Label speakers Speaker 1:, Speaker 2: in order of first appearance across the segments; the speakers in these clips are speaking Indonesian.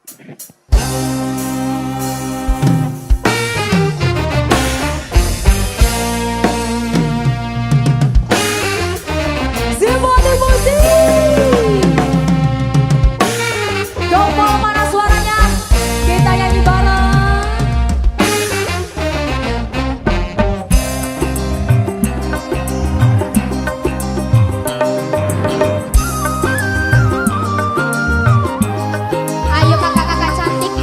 Speaker 1: Simoni musik. Coba mana suaranya? Kita nyanyi bareng. Ayo kakak-kakak cantik.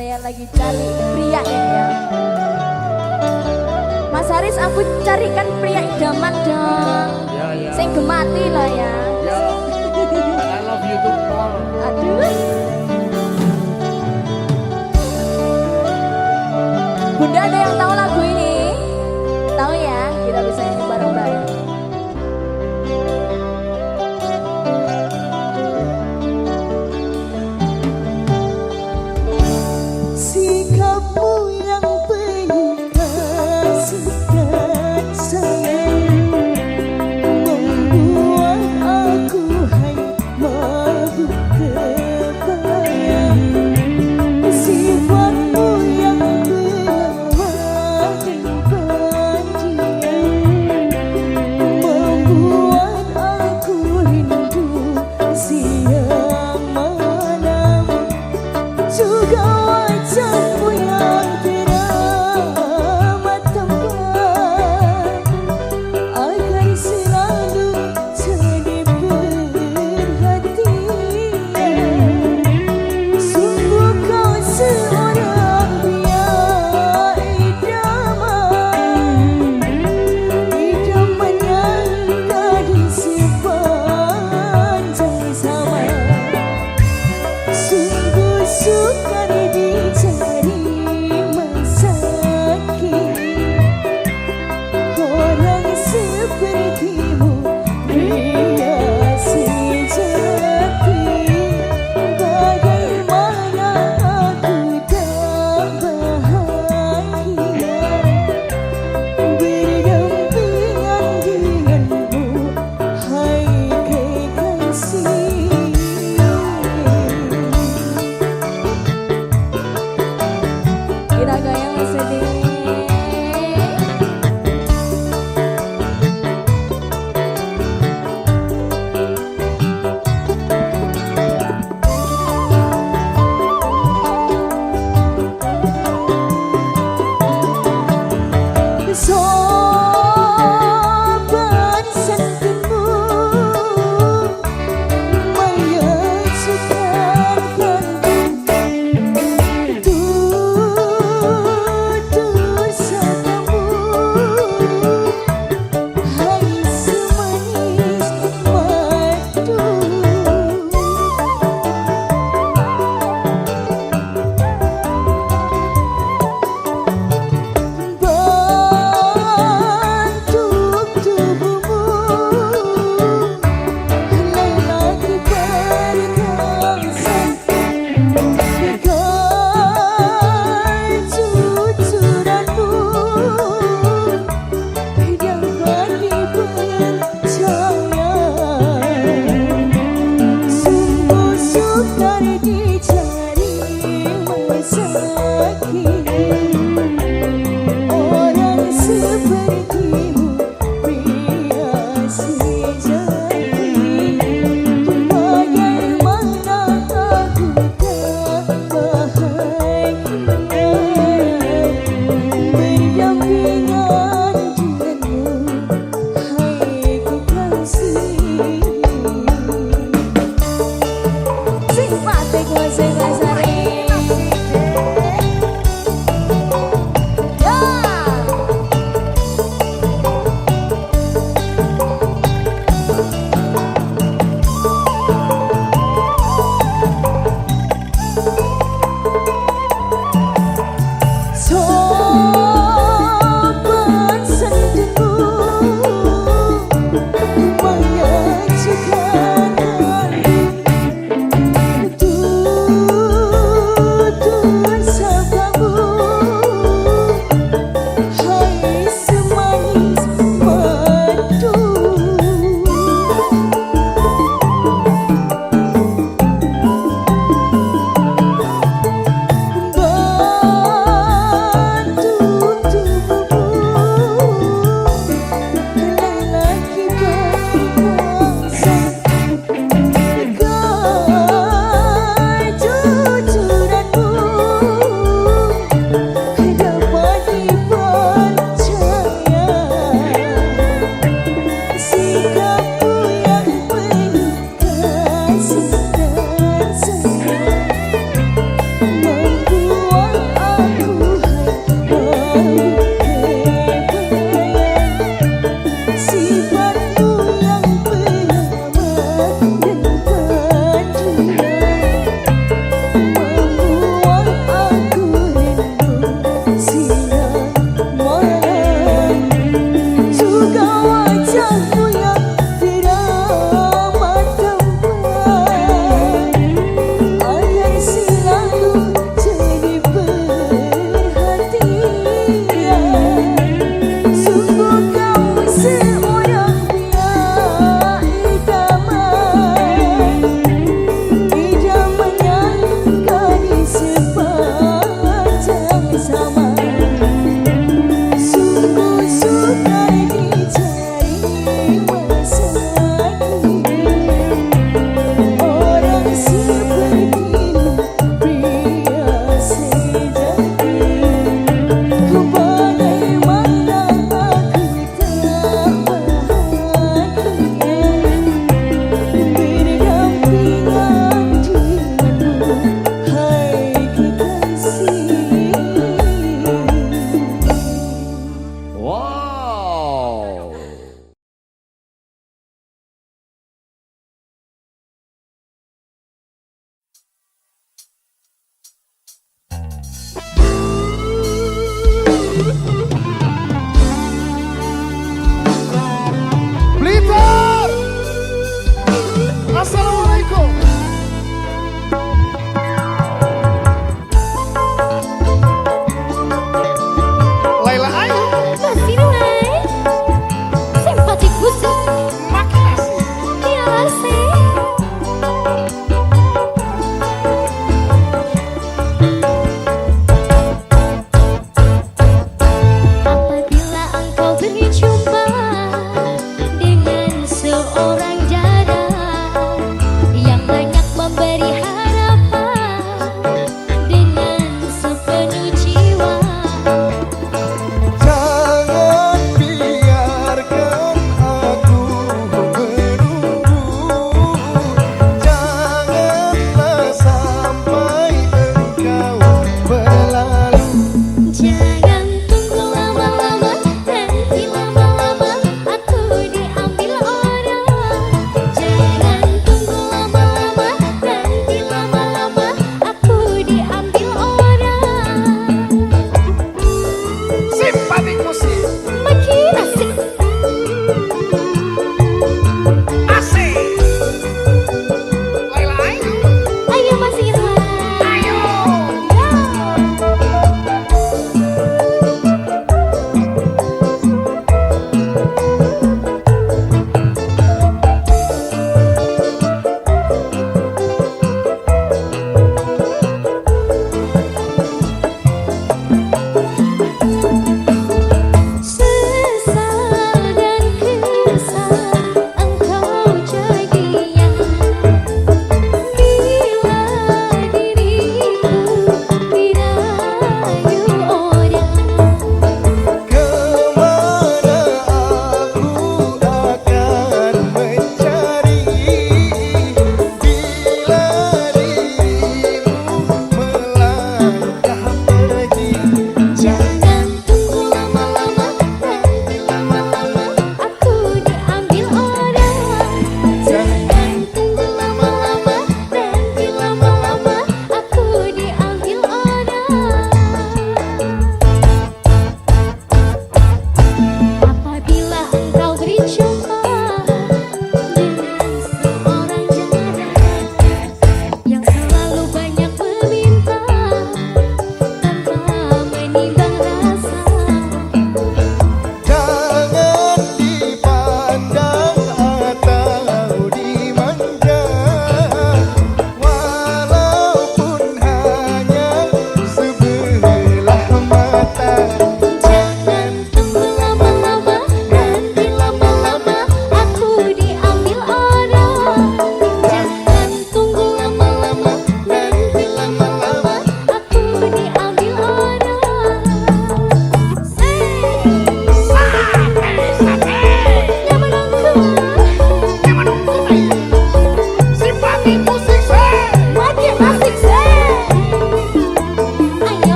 Speaker 1: Saya lagi cari pria ya. Mas Haris, aku carikan pria idaman dong.
Speaker 2: Ya.
Speaker 1: Sing gemati lah ya.
Speaker 2: Ya. I love you too, Paul.
Speaker 1: Aduh. Bunda, ada yang tahu lagu ini? Tahu ya? Kita bisa nyanyi bareng-bareng.
Speaker 3: Sikapmu yang penuh kasih dan sayang membuat aku hanya mabuk kebayang. Sifatmu yang berwarna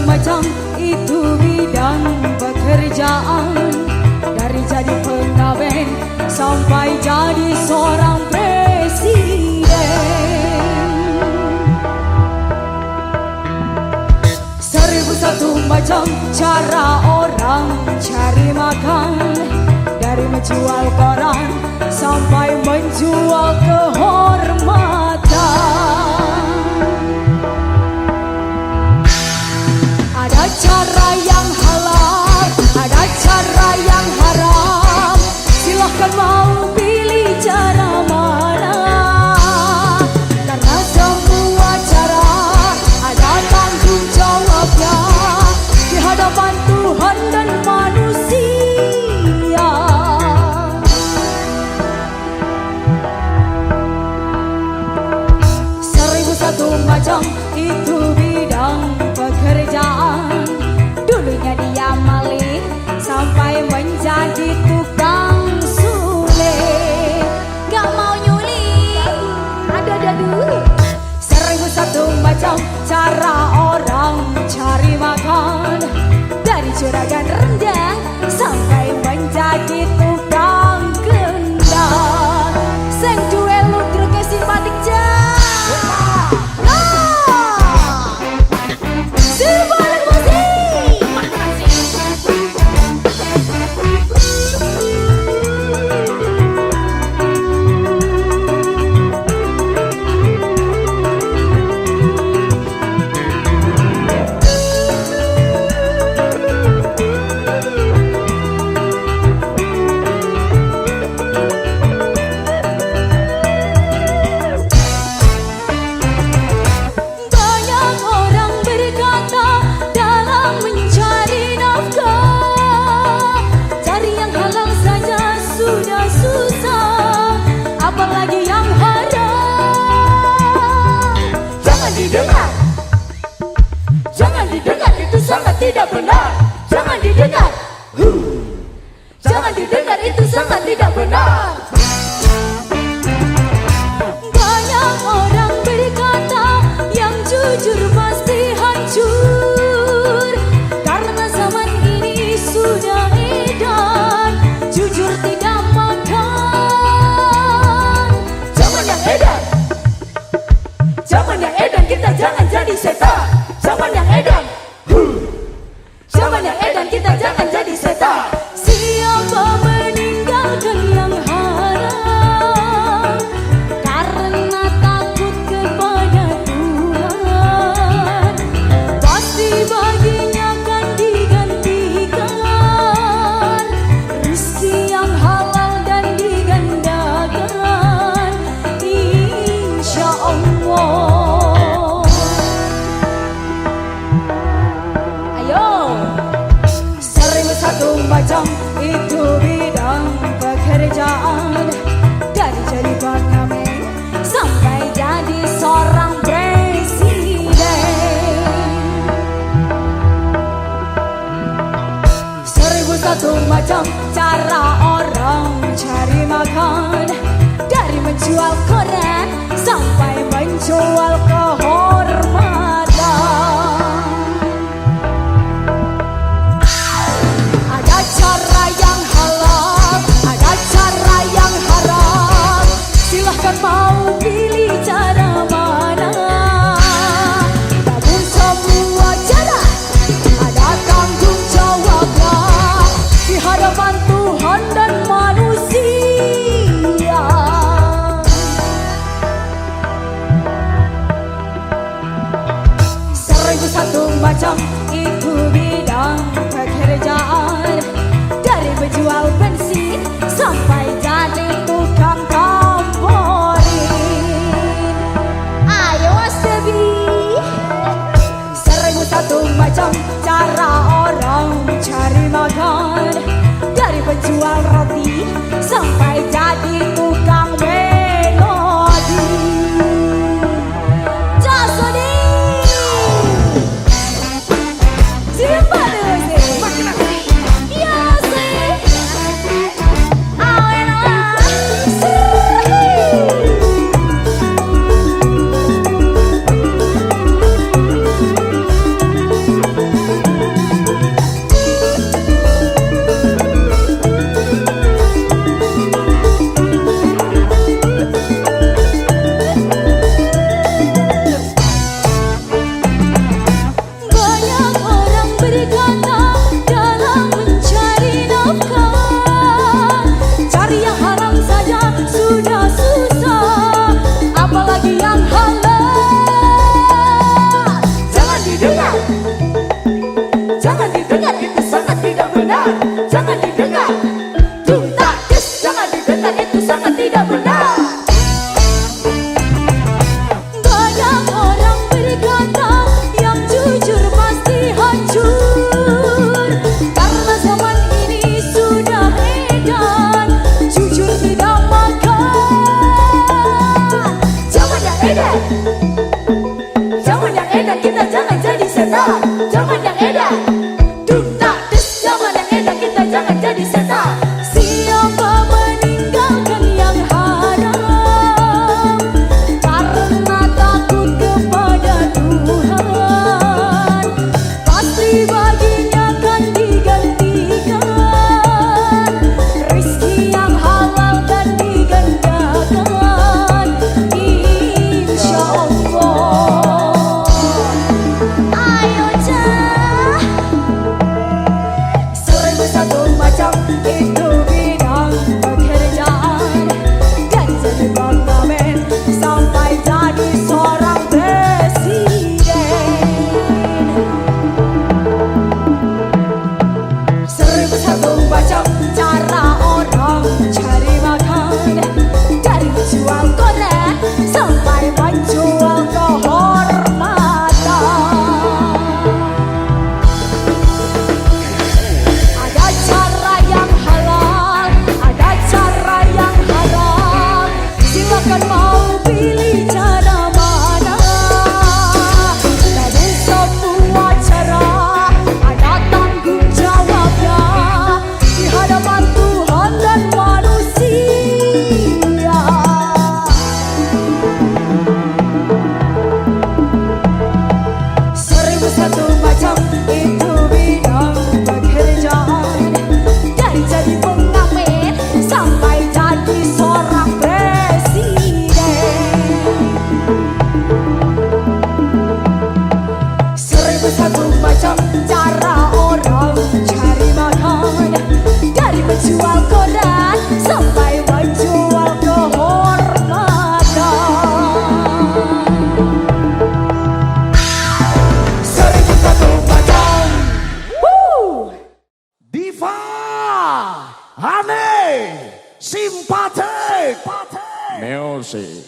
Speaker 3: macam itu bidang pekerjaan, dari jadi pengamen sampai jadi seorang presiden. 1001 macam cara orang cari makan, dari menjual koran sampai menjual kehormatan. Ada cara yang halal, ada cara yang haram. Silahkan mau pilih cara mana, karena semua cara ada tanggung jawabnya di hadapan Tuhan dan manusia. 1001 macam itu bidang pekerjaan, dulunya dia maling sampai menjadi tukang sulit.
Speaker 1: Gak mau nyuling, ada dulu.
Speaker 3: 1001 macam cara orang cari makan, dari juragan rendang sampai menjadi tukang kendang. Sing duwe ludruk simpatik jan.
Speaker 1: Jangan didengar, itu sangat tidak benar. Jangan didengar, jangan didengar, itu sangat tidak benar.
Speaker 3: Banyak orang berkata yang jujur pasti hancur, karena zaman ini sudah edan jujur tidak makan.
Speaker 1: Zaman yang edan, zaman yang edan, kita jangan jadi setan. Zaman yang edan, zaman yang edan, kita jangan jadi setan.
Speaker 3: Siapa meninggalkan yang haram karena takut kepada Tuhan, pasti baginya akan digantikan macam itu bidang pekerjaan. Dari jadi pengamen sampai jadi seorang presiden. 1001 macam cara orang cari makan. Dari menjual koran sampai menjual kehormatan. Ada cara yang halal, ada cara yang haram. Silahkan mau pilih cara mana. Namun semua cara ada tanggung jawabnya di hadapan Tuhan dan manusia. 1001 macam itu bidang pekerjaan. Dari menjual bensin sampai jadi tukang komporin. Ayo Sebi. 1001 macam cara orang cari makan. Dari penjual roti sampai jadi tukang melodi. Jasodi. Siapa tuh sih? Ya sih. Awena. Banyak orang berkata dalam mencari nafkah, cari yang haram saja sudah susah, apalagi yang halal.
Speaker 1: Jangan didengar, jangan didengar, itu sangat tidak benar. Jangan didengar, tuntak des. Jangan didengar, itu sangat tidak benar.
Speaker 3: Banyak orang berkata yang jujur pasti hancur, karena zaman ini sudah edan, jujur tidak makan.
Speaker 1: Zaman yang edan, zaman yang edan, kita jangan jadi setan. Zaman yang edan, tuntak des. Zaman yang edan, kita jangan jadi setan.
Speaker 3: Siapa meninggalkan yang haram karena takut kepada Tuhan, pasti baginya akan digantikan rezeki yang halal dan digandakan, insya Allah. Ayo Cah. 1001 macam itu bidang pekerjaan. Dari jadi pengamen sampai jadi seorang presiden. 1001 macam cara orang cari makan. Dari menjual koran sampai menjual kehormatan. Ada cara yang halal, ada cara yang haram. Silakan mau pilih cara mana. Namun semua cara ada tanggung jawabnya di hadapan Tuhan dan manusia. 1001 macam itu bidang pekerjaan. Dari jadi pengamen sampai jadi seorang presiden. 1001 macam cara orang cari makan. Dari menjual koran sampai menjual kehormatan.
Speaker 1: 1001 macam.
Speaker 2: Diva Hane Simpatik Music.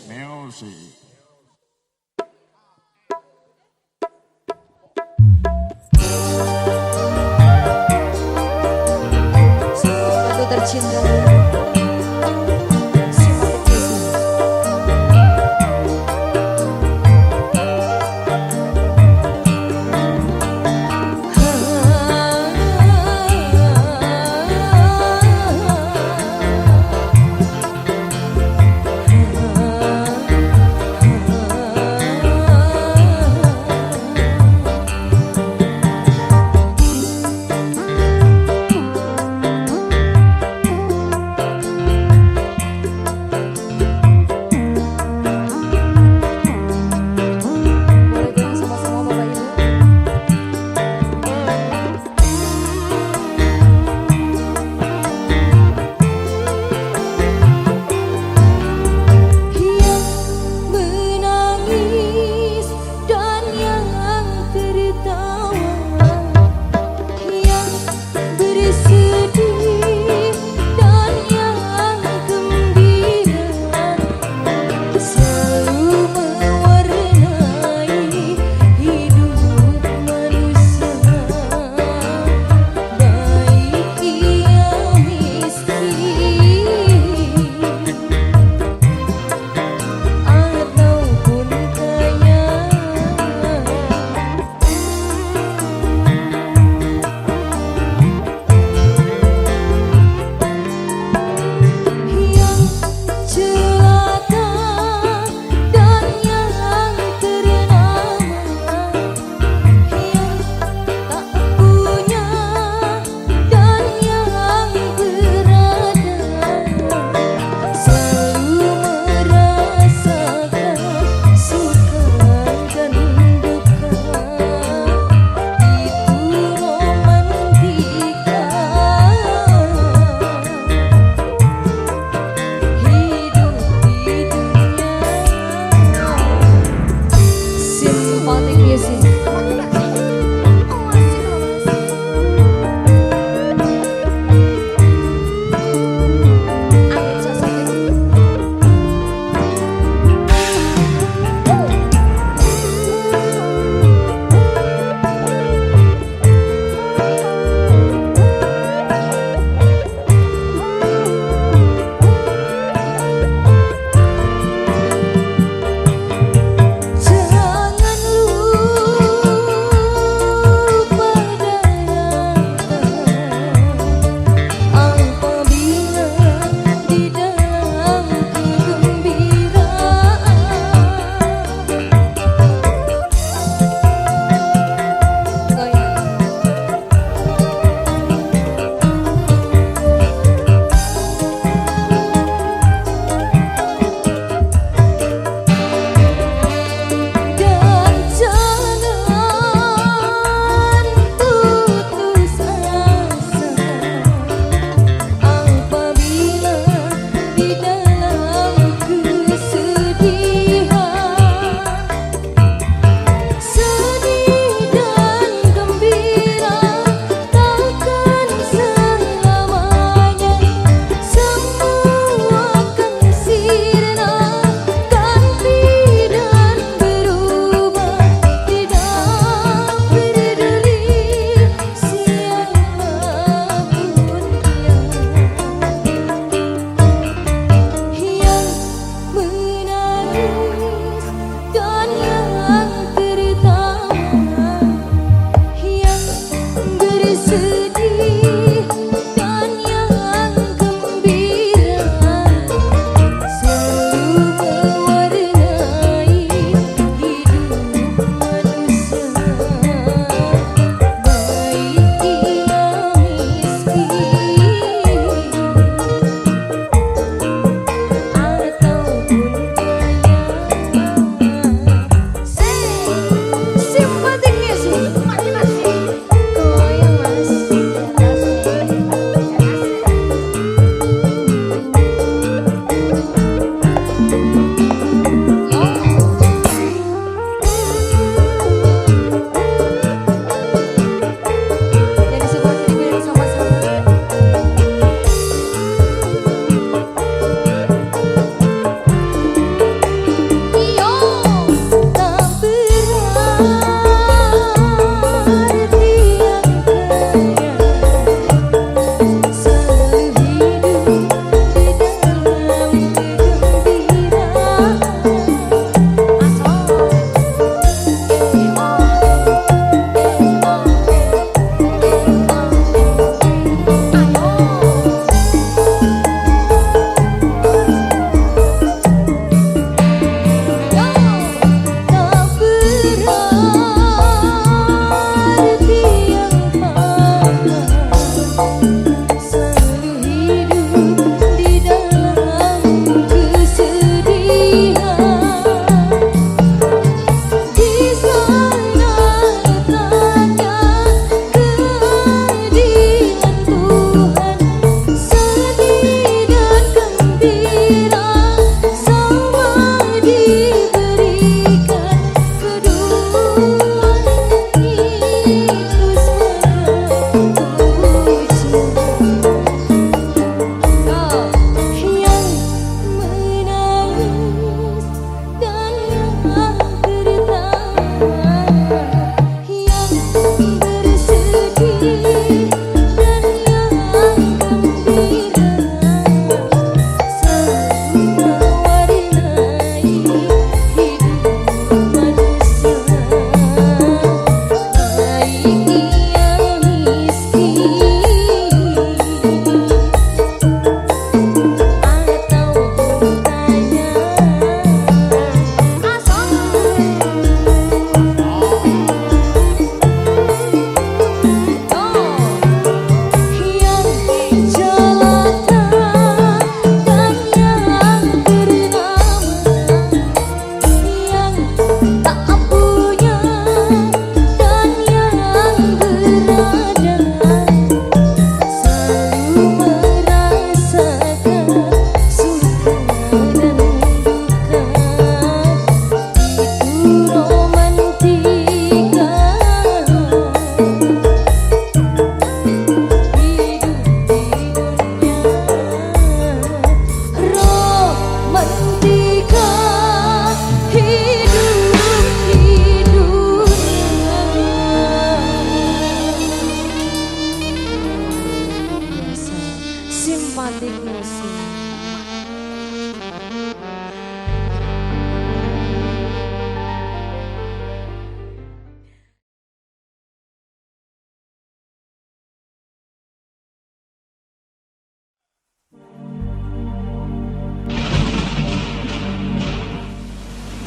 Speaker 3: romantic music.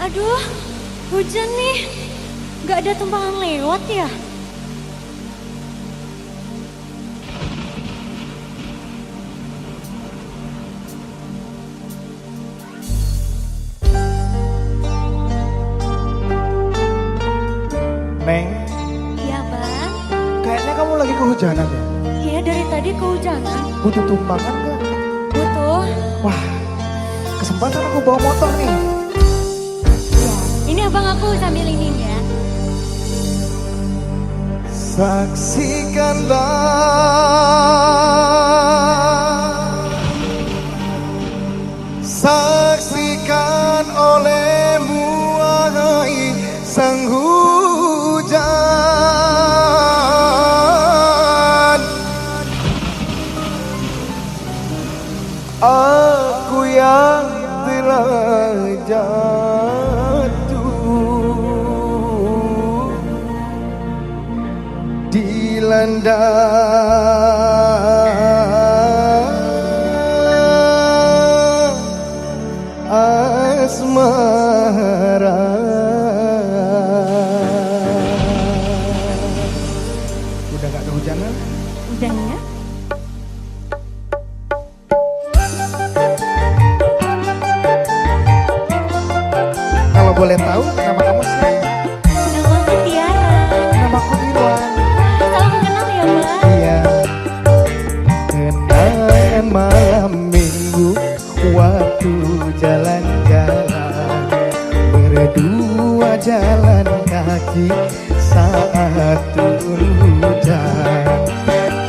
Speaker 3: Aduh, hujan nih. Gak ada tumpangan lewat ya?
Speaker 4: Neng,
Speaker 3: Iya bang.
Speaker 4: kayaknya kamu lagi kehujanan ya?
Speaker 3: Iya dari tadi kehujanan.
Speaker 4: Butuh tumpangan gak?
Speaker 3: Butuh.
Speaker 4: Wah, kesempatan aku bawa motor nih.
Speaker 3: Ya. Ini abang aku sambil ini ya.
Speaker 4: Saksikan olehmu wahai sang hujan. Aku yang telah jatuh dilanda asmara. Udah gak kehujanan?
Speaker 3: Udah ya?
Speaker 4: Kalau boleh tahu nama kamu siapa?
Speaker 3: Nama aku Tiara.
Speaker 4: Namaku Irwan.
Speaker 3: Salam kenal ya bang.
Speaker 4: Iya. Kenangan malam minggu waktu jalan-jalan, berdua jalan kaki saat turun hujan.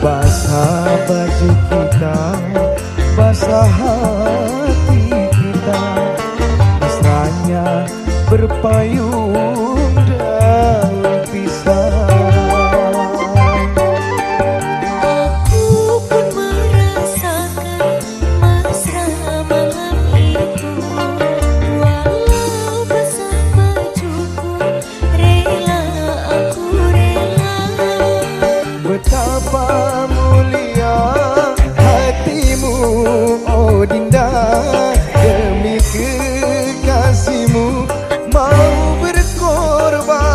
Speaker 4: Basah baju kita, basah hati kita, mesranya berpayung daun pisang.
Speaker 3: Aku pun merasakan mesra malam itu. Walau basah bajuku, rela aku rela.
Speaker 4: Betapa mulia hatimu, oh Dinda, demi kekasihmu mau berkorban.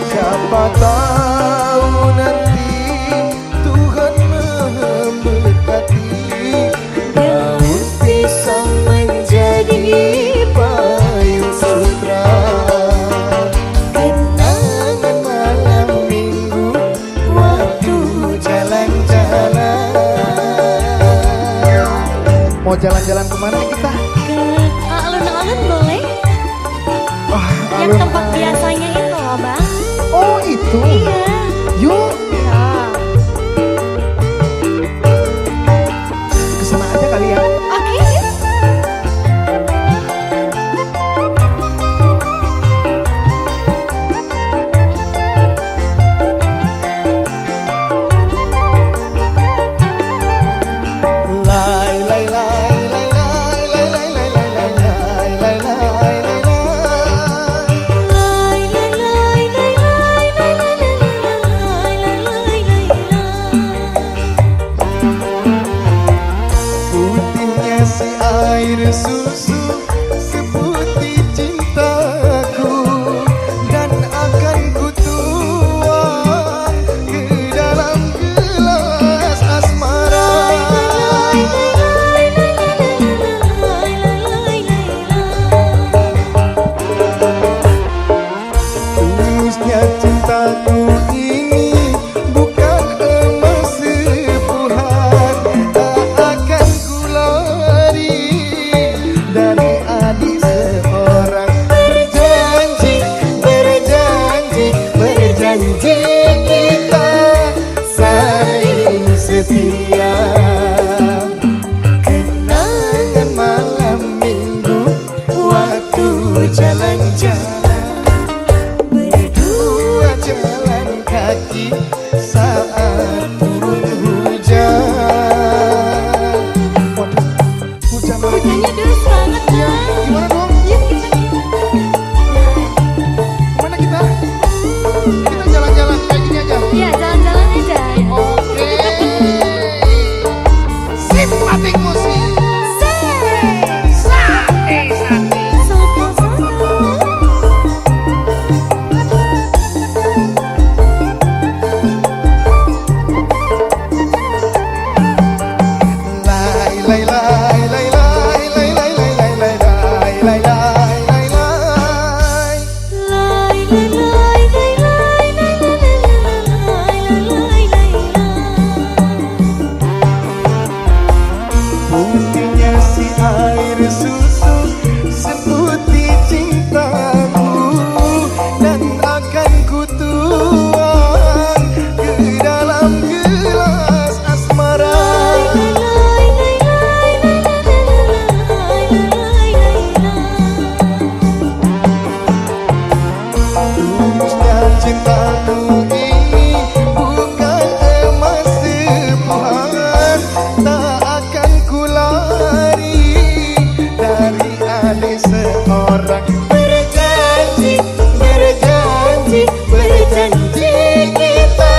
Speaker 4: Siapa tahu nanti Tuhan memberkati, daun pisang menjadi payung sutra. Kenangan malam minggu waktu jalan-jalan. Mau jalan-jalan kemana nih kita?
Speaker 3: Ke alun-alun boleh?
Speaker 4: Wah,
Speaker 3: Yang tempat biasanya itu loh bang.
Speaker 4: Oh itu?
Speaker 3: Iya.
Speaker 4: Yuk,
Speaker 3: Ya.
Speaker 4: kesana aja kali ya.
Speaker 3: Oke yuk.
Speaker 4: Lai lai lai lai lai lai lai lai lai lai lai lai lai lai.
Speaker 3: Lai lai lai lai lai lai lai lai lai.
Speaker 4: Putihnya si air susu seputih cintaku, dan akan ku tuang ke dalam gelas asmara. Tulusnya cintaku ini bukan emas sepuhan, tak akan ku lari dari adik seorang. Berjanji, berjanji, berjanji kita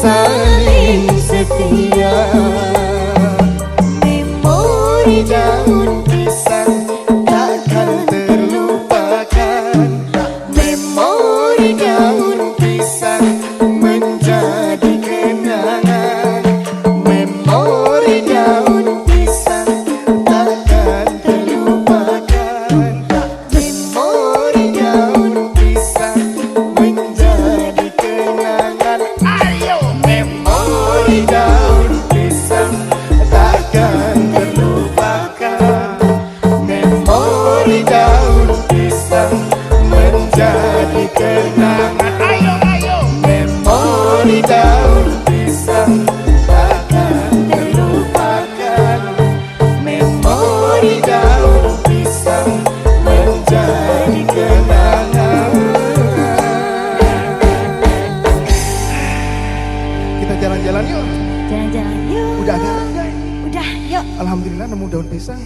Speaker 4: saling setia. Memori daun pisang takkan terlupakan. Memori daun pisang menjadi kenangan. Memori daun pisang takkan terlupakan. Memori daun pisang menjadi kenangan. Ayo, memori daun pisang takkan terlupakan. Memori daun pisang menjadi kenangan. Ayo, ayo, memori daun pisang takkan terlupakan. Memori daun pisang menjadi kenangan. Kita jalan-jalan yuk.
Speaker 3: Jalan-jalan yuk.
Speaker 4: Udah ada enggak?
Speaker 3: Udah, yuk.
Speaker 4: Alhamdulillah nemu daun pisang.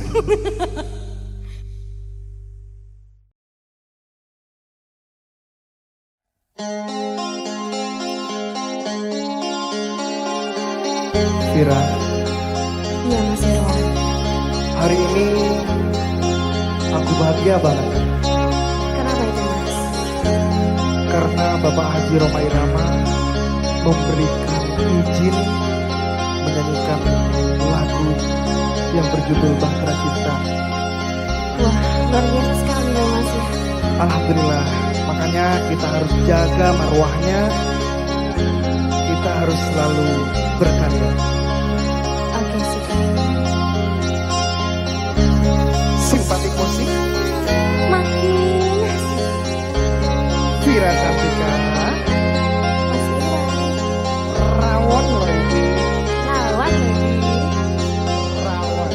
Speaker 4: Vira,
Speaker 3: Iya Mas Irwan.
Speaker 4: hari ini aku bahagia banget
Speaker 3: Kenapa itu Mas?
Speaker 4: karena Bapak Haji Roma Irama memberikan izin menyanyikan lagu yang berjudul Bahtera Cinta.
Speaker 3: Wah, luar biasa sekali ya Mas ya.
Speaker 4: Alhamdulillah, makanya kita harus jaga marwahnya. Kita harus selalu berkarya.
Speaker 3: Oke sih.
Speaker 4: Simpatik musik
Speaker 3: Makin asik.
Speaker 4: Vira Cantika,
Speaker 3: Mas Irwan.
Speaker 4: rawon lagi,
Speaker 3: Lawan lagi.
Speaker 4: rawon.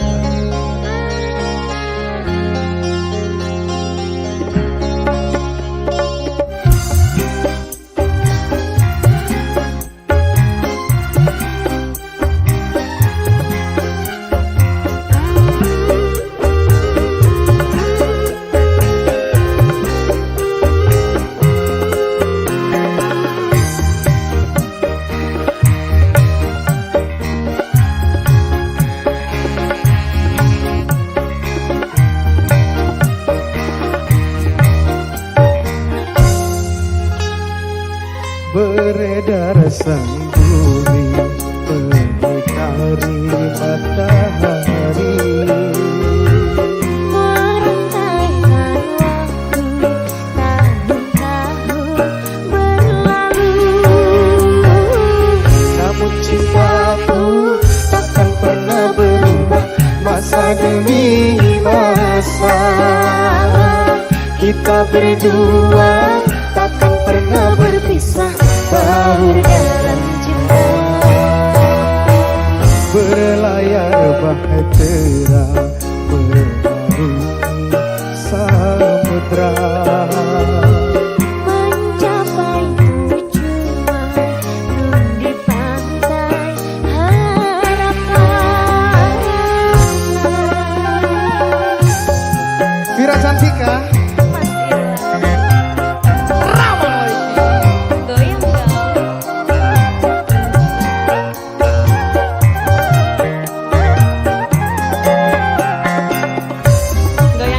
Speaker 4: Beredar sang bumi mengitari matahari.
Speaker 3: Merentaikan waktu tahun-tahun berlalu.
Speaker 4: Namun cintaku takkan pernah berubah masa demi masa. Kita berdua takkan pernah berpisah dalam cinta. Berlayar bahtera mengarungi samudra.
Speaker 3: Mencapai tujuan di pantai harapan.
Speaker 4: Vira Cantika,
Speaker 3: Mas Irwan. Goyang dong. Goyang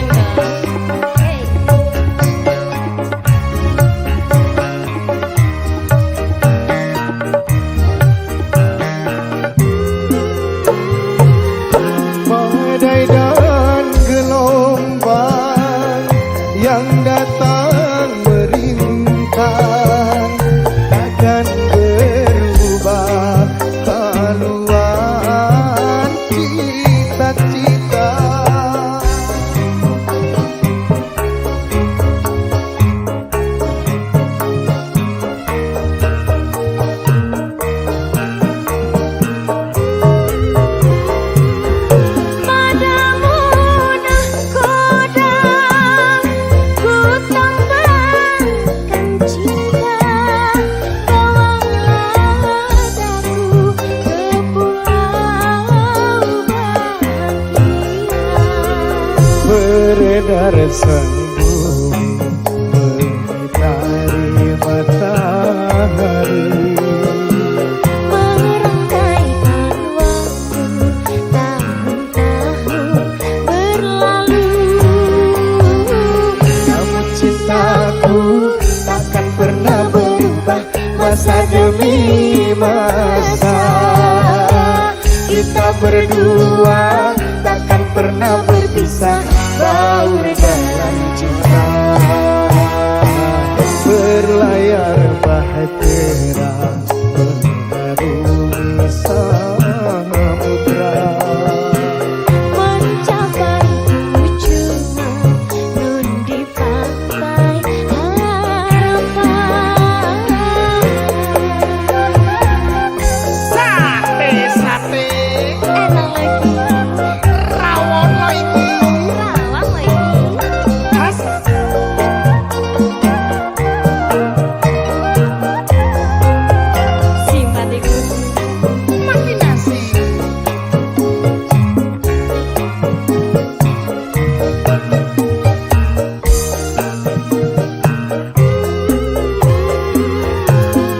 Speaker 4: beredar sembunyi mengitari matahari.
Speaker 3: Merangkaikan waktu tahun-tahun berlalu.
Speaker 4: Namun cintaku takkan pernah berubah masa demi masa. Kita berdua takkan pernah berpisah, baur dalam cinta. Berlayar bahtera mengarungi samudra.
Speaker 3: Mencapai tujuan nun di pantai harapan.
Speaker 4: Sate
Speaker 3: Enak lagi,
Speaker 4: rawon lagi.
Speaker 3: rawang lagi. Simpatikus.
Speaker 4: Makin nasi.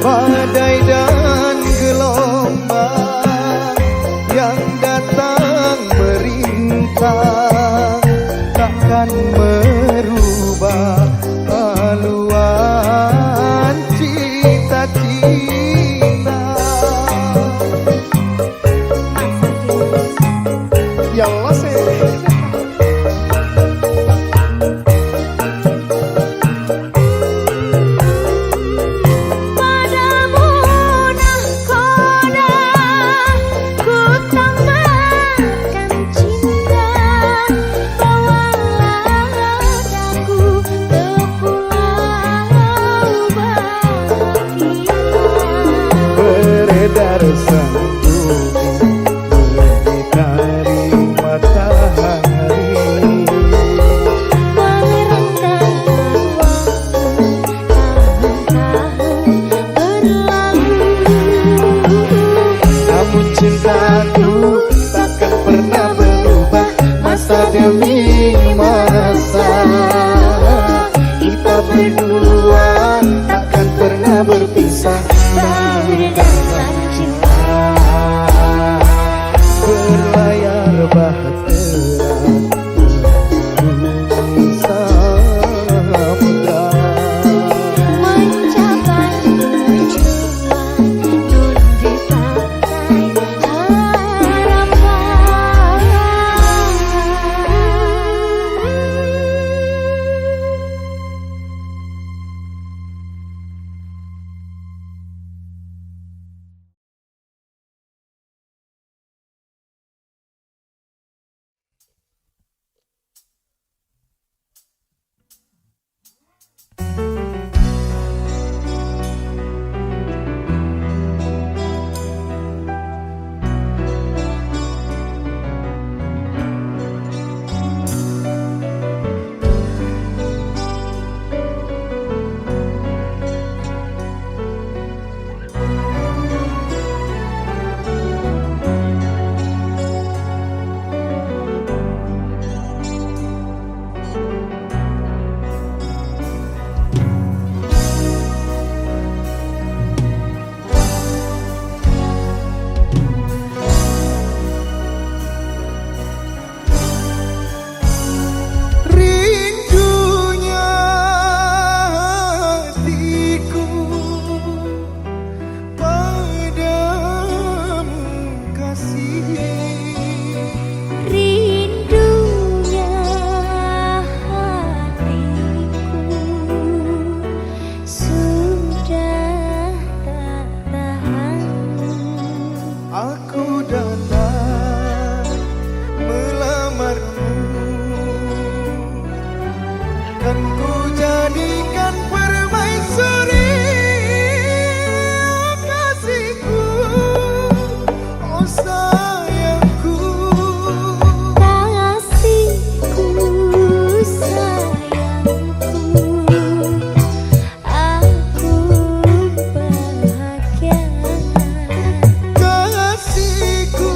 Speaker 4: Badai dan gelombang yang datang merintang takkan merubah haluan cita-cita. Ya Allah sih.
Speaker 3: Padamu nahkoda ku tambahkan cinta. Bawalah aku ke pulau bahagia.
Speaker 4: Beredar sembunyi mengitari matahari.
Speaker 3: Merangkaikan waktu tahun-tahun berlalu.
Speaker 4: Namun cintaku takkan pernah berubah masa demi masa. Kita berdua takkan pernah berpisah,
Speaker 3: Baur dalam cinta.
Speaker 4: berlayar bahtera mengarungi samudra.
Speaker 3: Mencapai tujuan nun di pantai
Speaker 4: Rindunya hatiku padamu kasih.
Speaker 3: rindunya hatiku sudah tak tahan.
Speaker 4: Aku datang melamarmu dan ku jadikan permaisuri kasihku, oh sayangku.
Speaker 3: Kasihku, sayangku, aku bahagia.
Speaker 4: Kasihku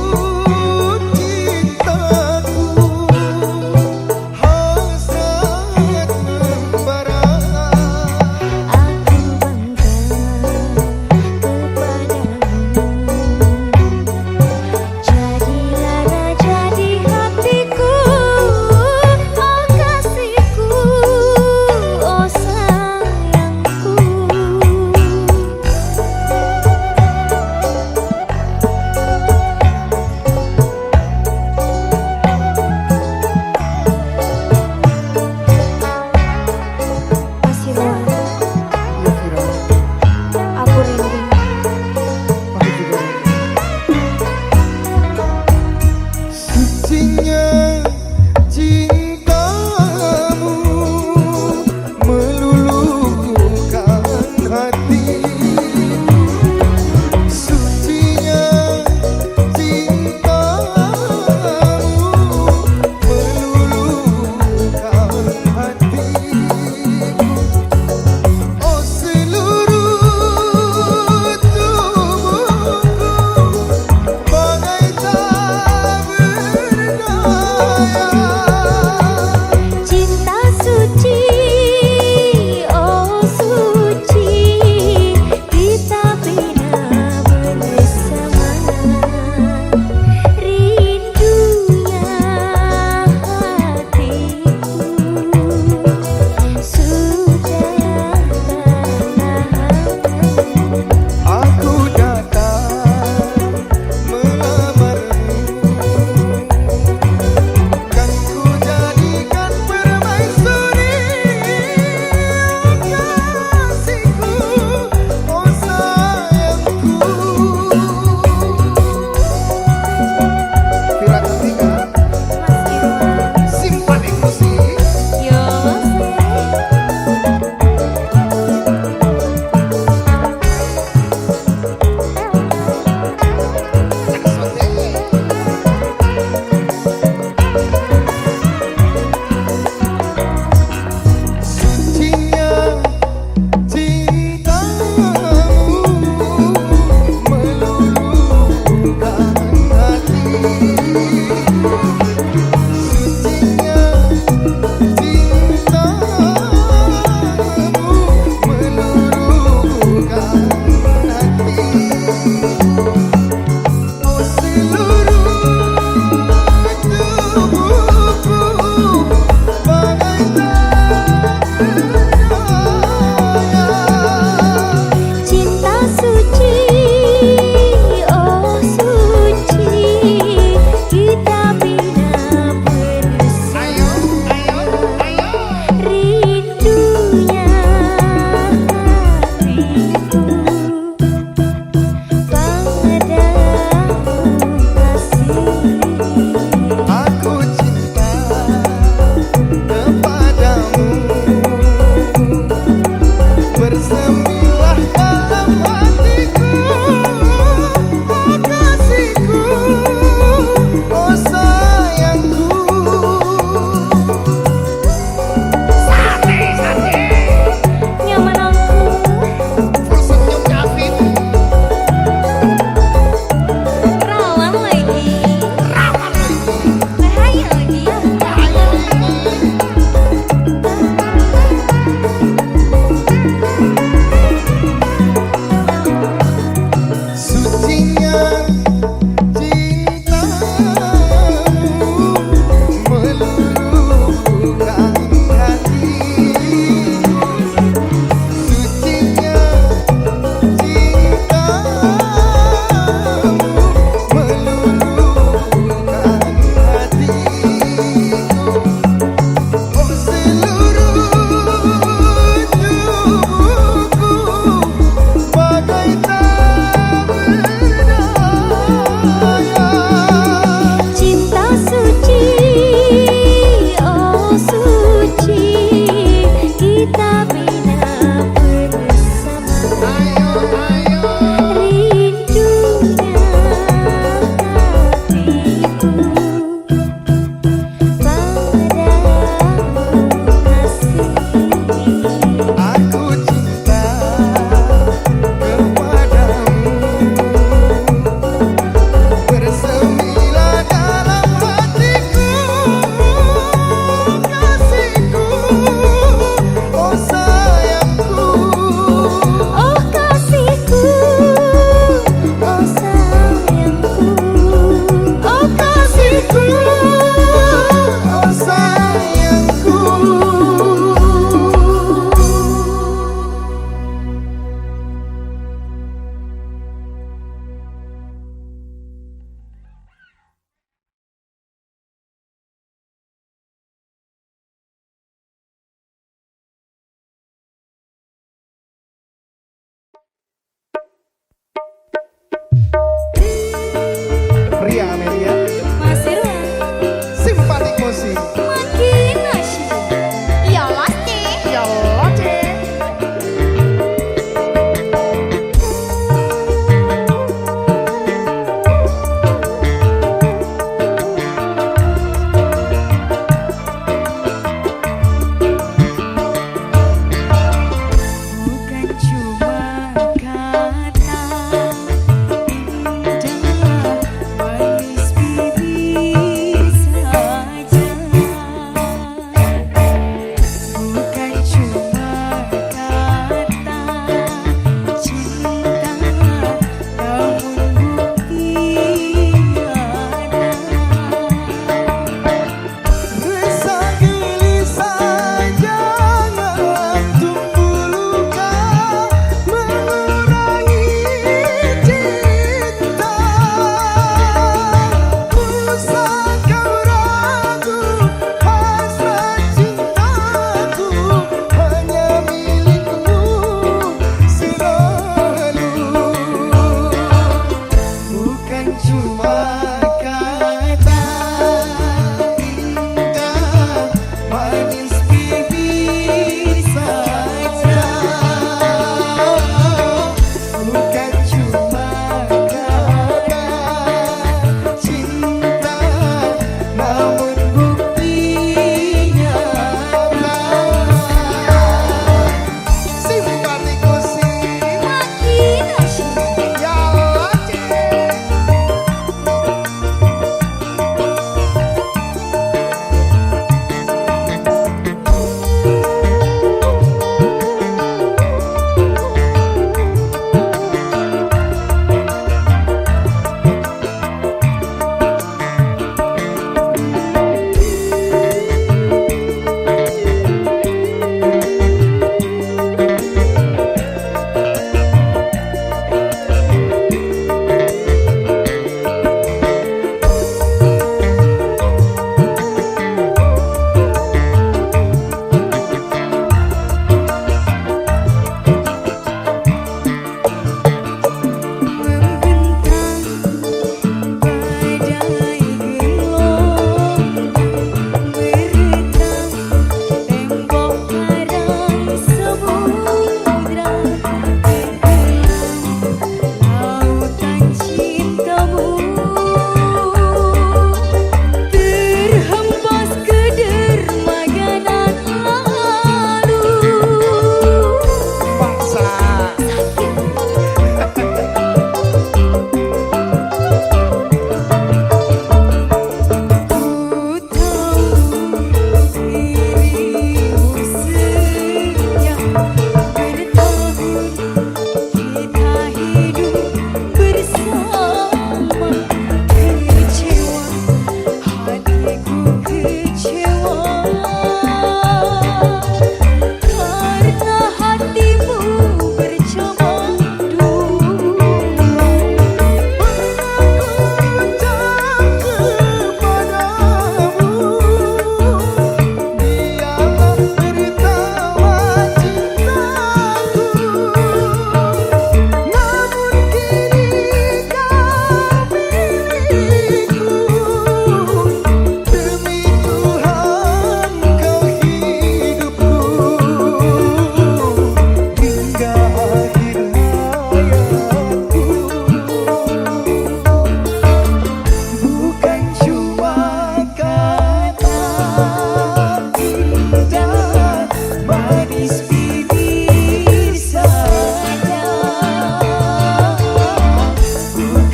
Speaker 4: kata indah manis bibir saja, bukan cuma kata cinta, namun buktinya simpatiku
Speaker 3: Makin asyik.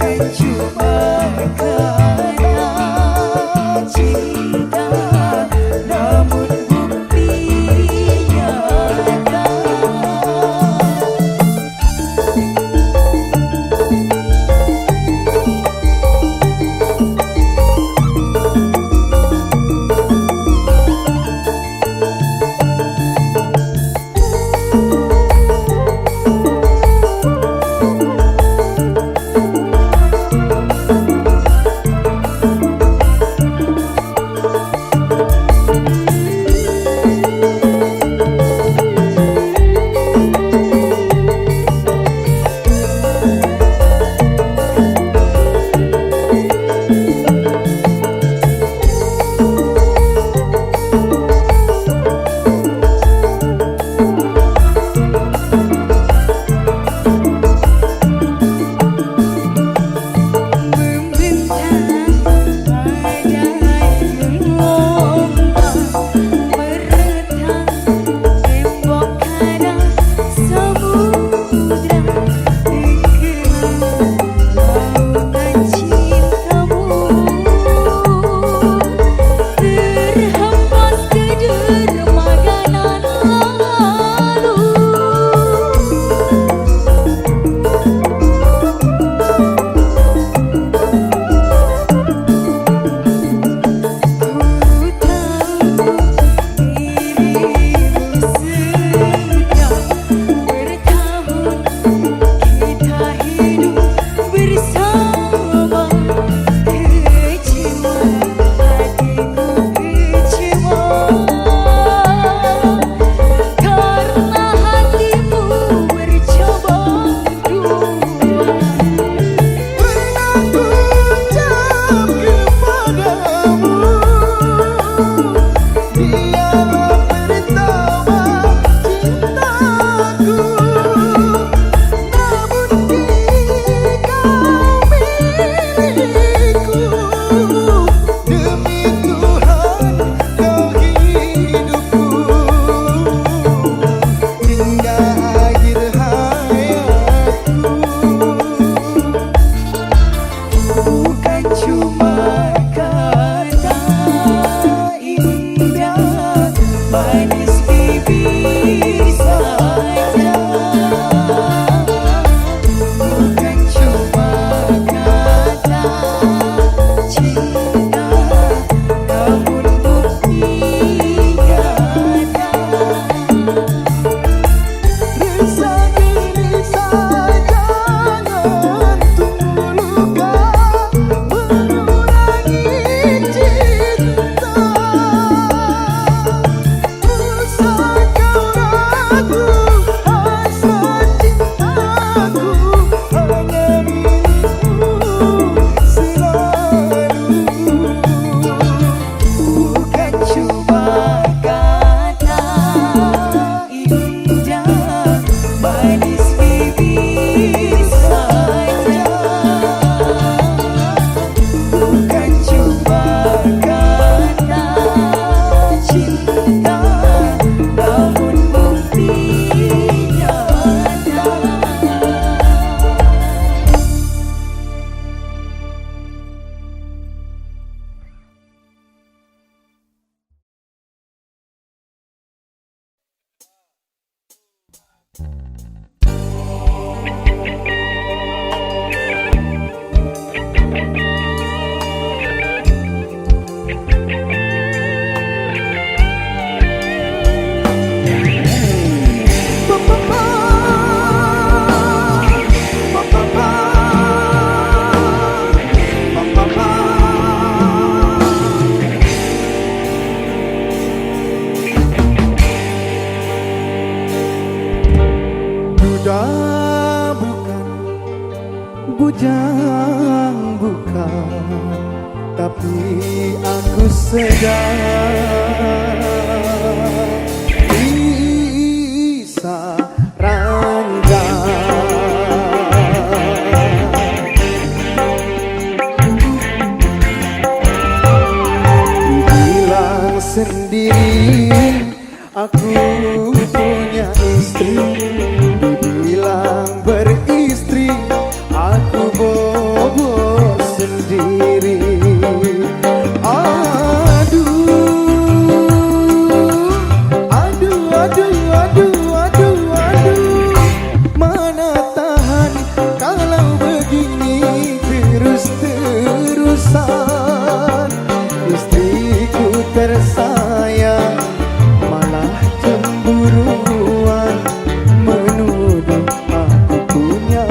Speaker 4: ya cuma kata Duda bukan, bujang bukan, tapi aku sedang bisa dibilang sendiri aku punya istri, dibilang beristri aku bobo sendiri. Aduh, mana tahan kalau begini terus-terusan. Istriku tersayang malah cemburuan, menuduh aku punya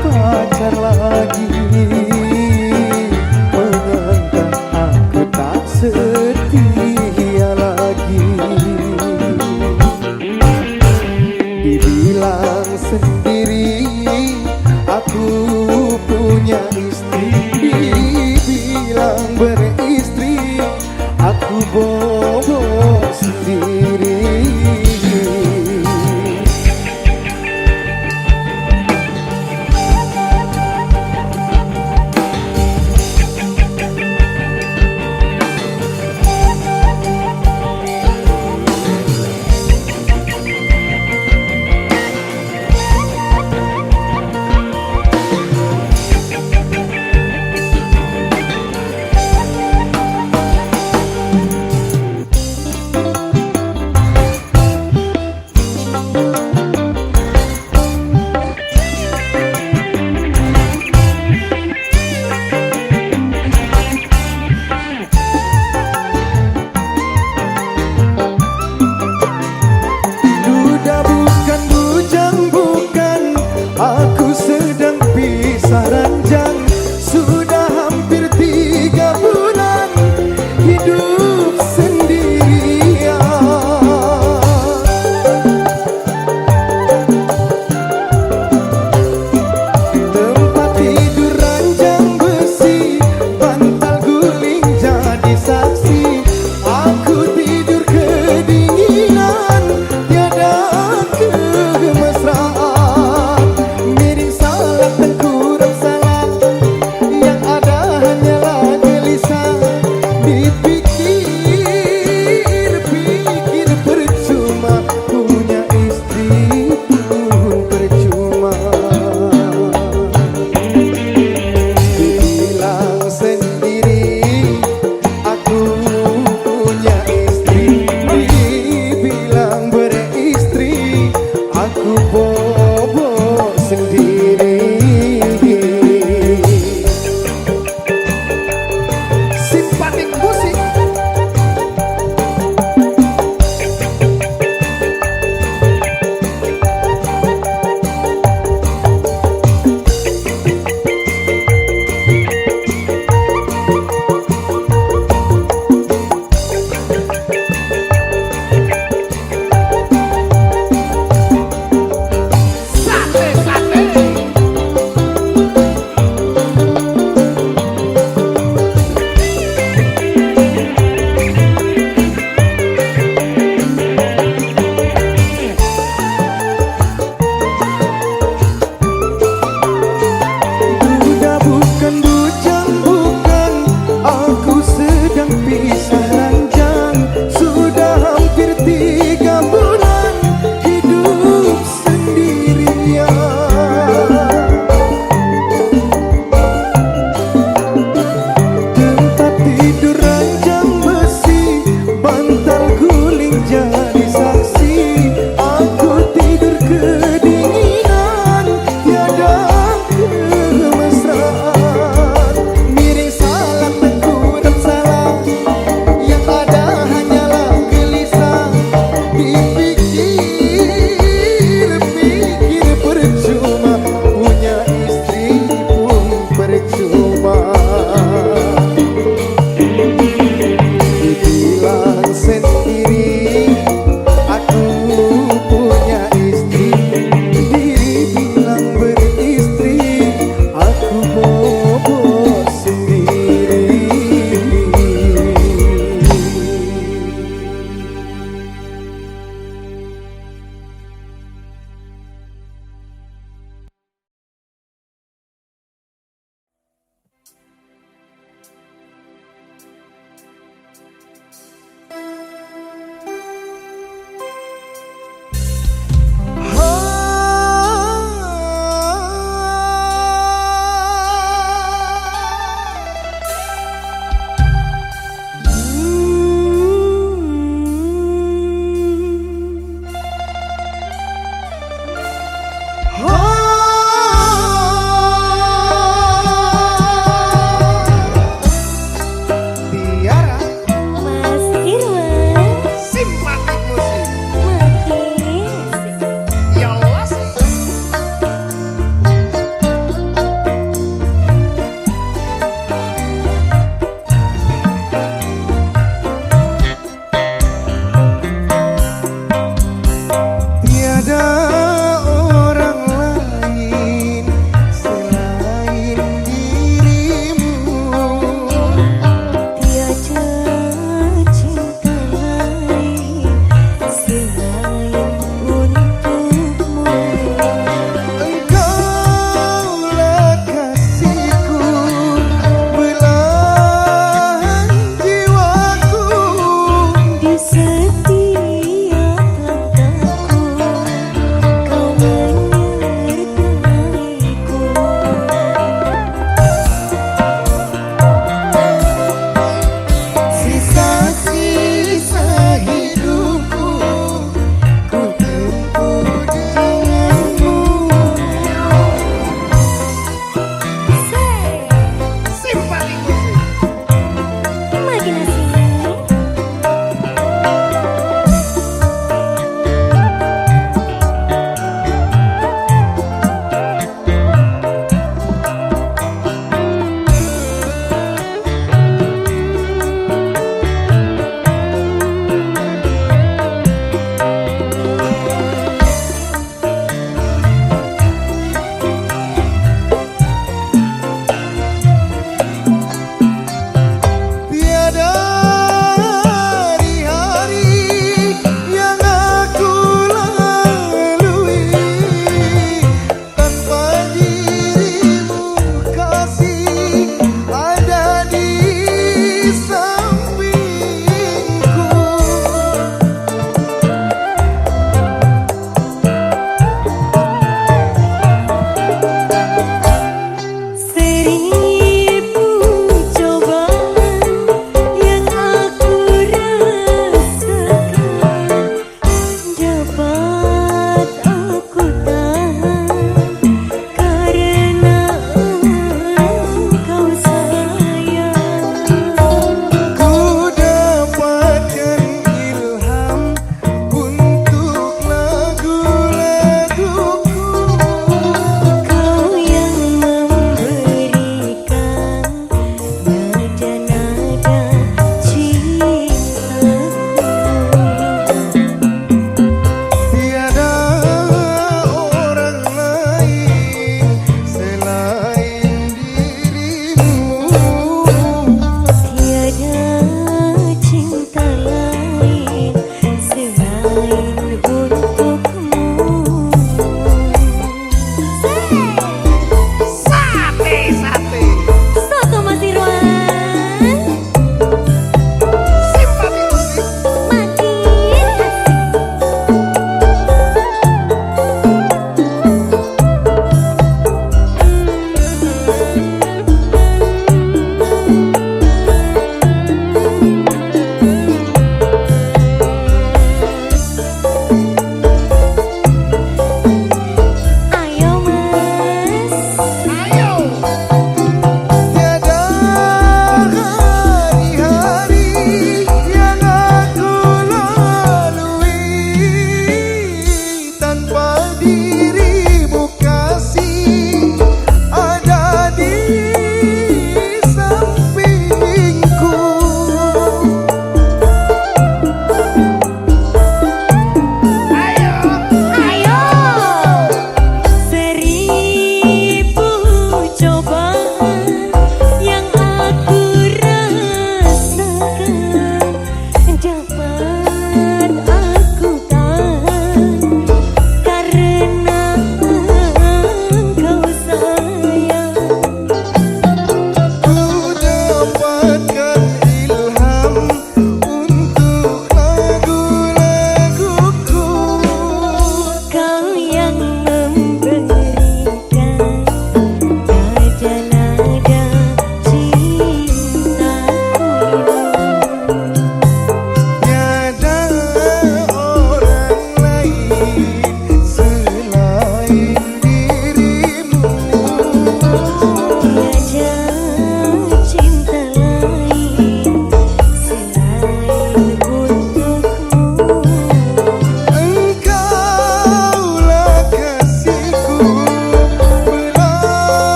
Speaker 4: pacar lagi, menganggap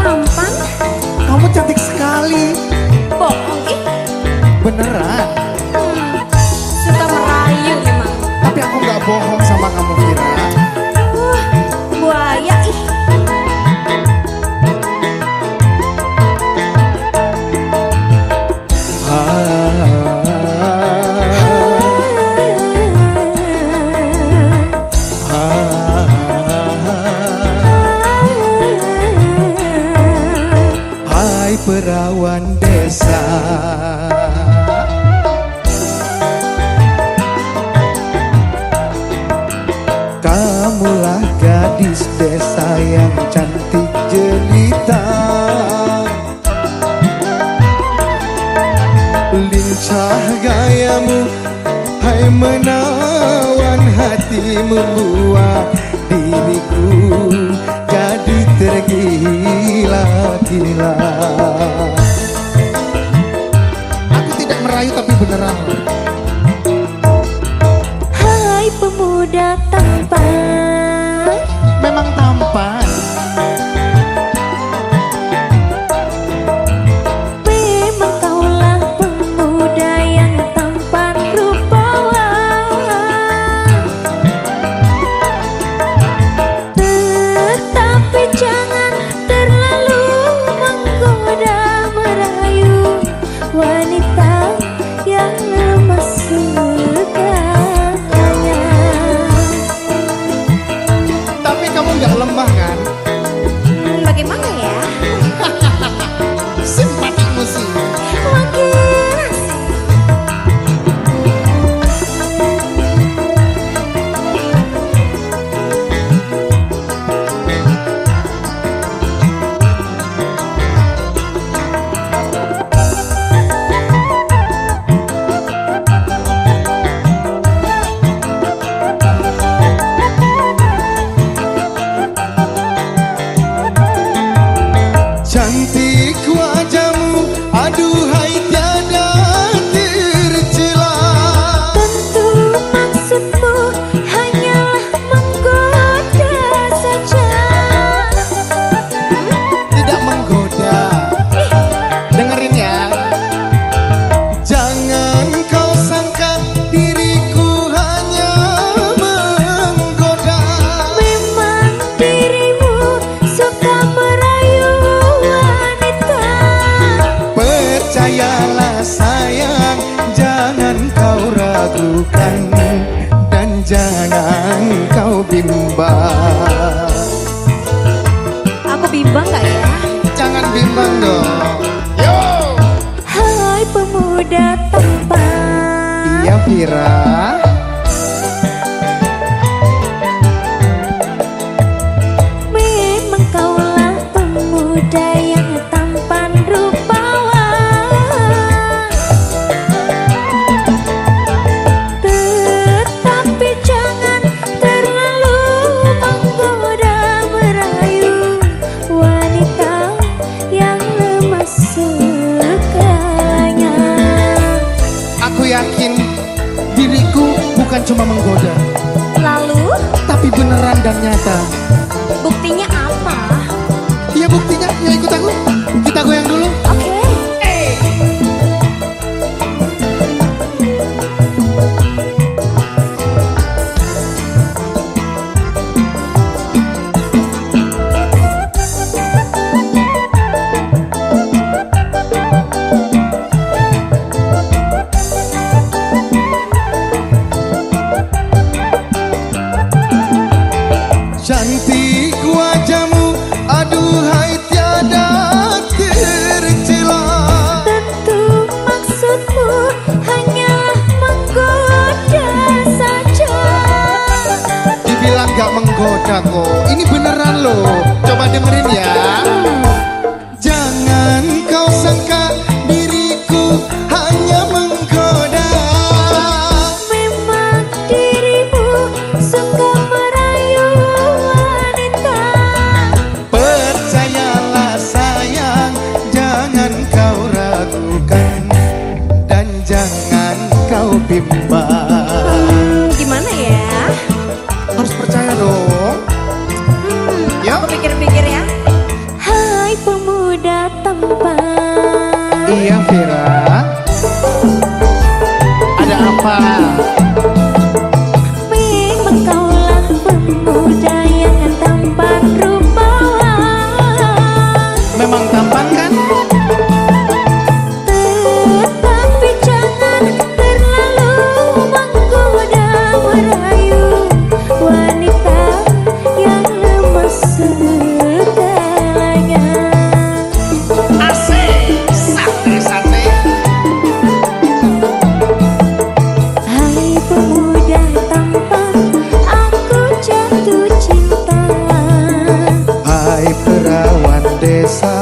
Speaker 3: tampan.
Speaker 4: Kamu cantik sekali.
Speaker 3: Bohong ih.
Speaker 4: Beneran.
Speaker 3: Suka merayu memang.
Speaker 4: Tapi aku nggak bohong sama kamu, Vira.
Speaker 3: Buaya ih.
Speaker 4: Hai perawan desa, kamulah gadis desa yang cantik jelita, lincah gayamu, hai menawan hati, membuat diriku jadi tergila-gila. Aku tidak merayu tapi beneran.
Speaker 3: Hai pemuda tampan.
Speaker 4: Memang tampan.
Speaker 3: Memang kaulah pemuda yang tampan rupawan. Tetapi jangan terlalu menggoda merayu wanita yang lemah sukanya.
Speaker 4: Tapi kamu nggak lemah kan?
Speaker 3: Bagaimana ya?
Speaker 4: Simpatimu sih.
Speaker 3: Makin asik.
Speaker 4: Cantik wajahmu, aduhai tiada tercela.
Speaker 3: Tentu maksudmu hanyalah menggoda saja.
Speaker 4: Tidak menggoda. Dengerin ya. Jangan kau sangka diriku hanya menggoda.
Speaker 3: Memang dirimu suka merayu wanita.
Speaker 4: Percayalah sayang, jangan kau ragukan dan jangan kau bimbang.
Speaker 3: Aku bimbang gak ya?
Speaker 4: Jangan bimbang dong. Yo.
Speaker 3: Hai pemuda tampan.
Speaker 4: Iya Vira.
Speaker 3: Memang kaulah pemuda yang tampan rupawan. Tetapi jangan terlalu menggoda merayu wanita yang lemah sukanya.
Speaker 4: Aku yakin diriku bukan cuma menggoda,
Speaker 3: Lalu
Speaker 4: tapi beneran dan nyata.
Speaker 3: buktinya apa?
Speaker 4: Ya buktinya, ya ikut aku. Kita goyang dulu.
Speaker 3: Oke.
Speaker 4: Cantik
Speaker 3: pemuda tampan.
Speaker 4: Iya Vera. Ada apa?
Speaker 3: Memang kaulah pemuda yang tampan rupawan.
Speaker 4: Memang tampan kan?
Speaker 3: Tetapi jangan terlalu menggoda merayu wanita yang lemah segalanya.
Speaker 4: Asik, sate-sate.
Speaker 3: Hai pemuda tampan, aku jatuh cinta.
Speaker 4: Hai perawan desa,